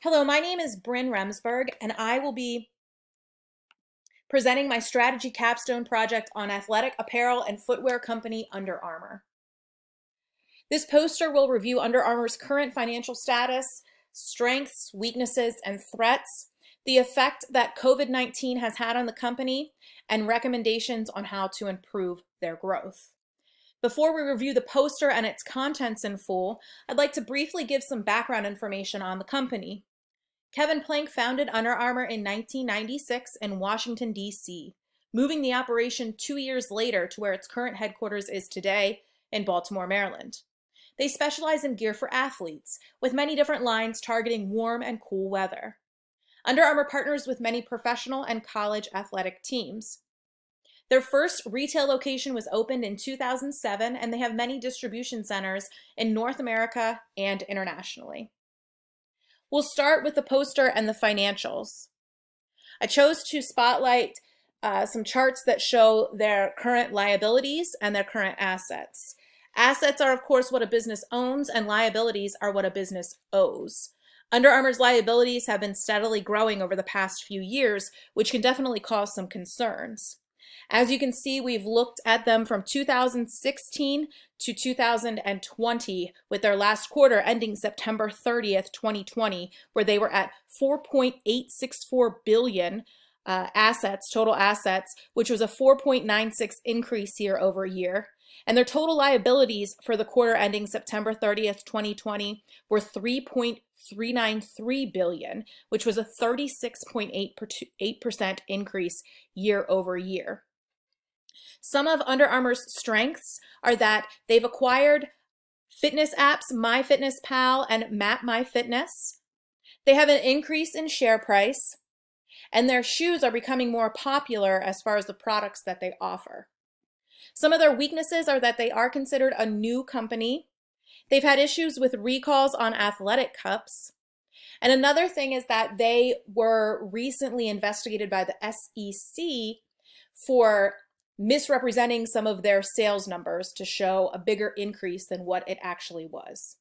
Hello, my name is Bryn Remsburg, and I will be presenting my strategy capstone project on athletic apparel and footwear company Under Armour. This poster will review Under Armour's current financial status, strengths, weaknesses, and threats, the effect that COVID-19 has had on the company, and recommendations on how to improve their growth. Before we review the poster and its contents in full, I'd like to briefly give some background information on the company. Kevin Plank founded Under Armour in 1996 in Washington, D.C., moving the operation 2 years later to where its current headquarters is today in Baltimore, Maryland. They specialize in gear for athletes, with many different lines targeting warm and cool weather. Under Armour partners with many professional and college athletic teams. Their first retail location was opened in 2007, and they have many distribution centers in North America and internationally. We'll start with the poster and the financials. I chose to spotlight some charts that show their current liabilities and their current assets. Assets are, of course, what a business owns, and liabilities are what a business owes. Under Armour's liabilities have been steadily growing over the past few years, which can definitely cause some concerns. As you can see, we've looked at them from 2016 to 2020, with their last quarter ending September 30th, 2020, where they were at 4.864 billion total assets, which was a 4.96 increase year over year. And their total liabilities for the quarter ending September 30th, 2020 were 3.393 billion, which was a 36.8% increase year over year. Some of Under Armour's strengths are that they've acquired fitness apps MyFitnessPal and MapMyFitness. They have an increase in share price, and their shoes are becoming more popular as far as the products that they offer. Some of their weaknesses are that they are considered a new company. They've had issues with recalls on athletic cups. And another thing is that they were recently investigated by the SEC for misrepresenting some of their sales numbers to show a bigger increase than what it actually was.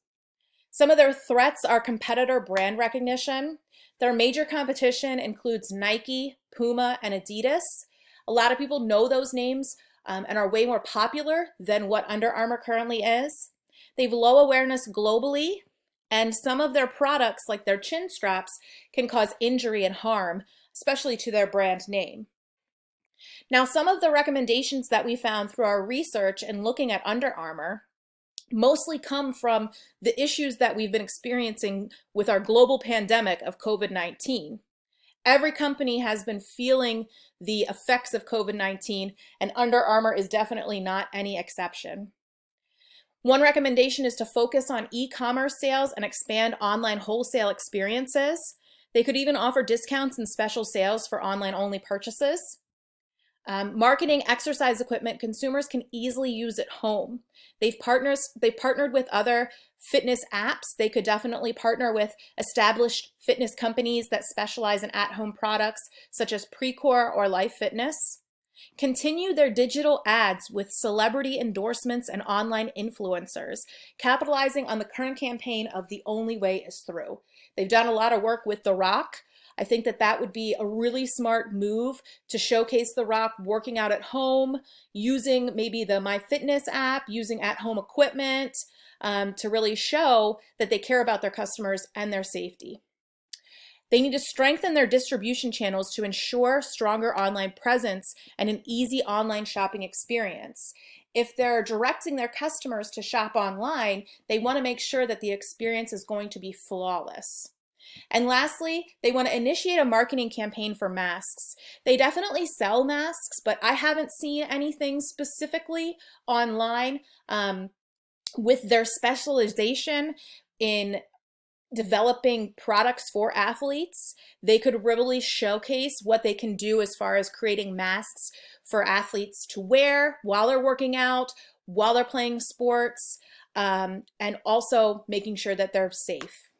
Some of their threats are competitor brand recognition. Their major competition includes Nike, Puma, and Adidas. A lot of people know those names and are way more popular than what Under Armour currently is. They have low awareness globally, and some of their products, like their chin straps, can cause injury and harm, especially to their brand name. Now, some of the recommendations that we found through our research and looking at Under Armour mostly come from the issues that we've been experiencing with our global pandemic of COVID-19. Every company has been feeling the effects of COVID-19, and Under Armour is definitely not any exception. One recommendation is to focus on e-commerce sales and expand online wholesale experiences. They could even offer discounts and special sales for online-only purchases. Marketing exercise equipment consumers can easily use at home. They've partnered with other fitness apps. They could definitely partner with established fitness companies that specialize in at-home products such as Precor or Life Fitness. Continue their digital ads with celebrity endorsements and online influencers, capitalizing on the current campaign of The Only Way Is Through. They've done a lot of work with The Rock. I think that that would be a really smart move to showcase The Rock working out at home, using maybe the MyFitness app, using at-home equipment to really show that they care about their customers and their safety. They need to strengthen their distribution channels to ensure stronger online presence and an easy online shopping experience. If they're directing their customers to shop online, they want to make sure that the experience is going to be flawless. And lastly, they want to initiate a marketing campaign for masks. They definitely sell masks, but I haven't seen anything specifically online with their specialization in developing products for athletes. They could really showcase what they can do as far as creating masks for athletes to wear while they're working out, while they're playing sports, and also making sure that they're safe.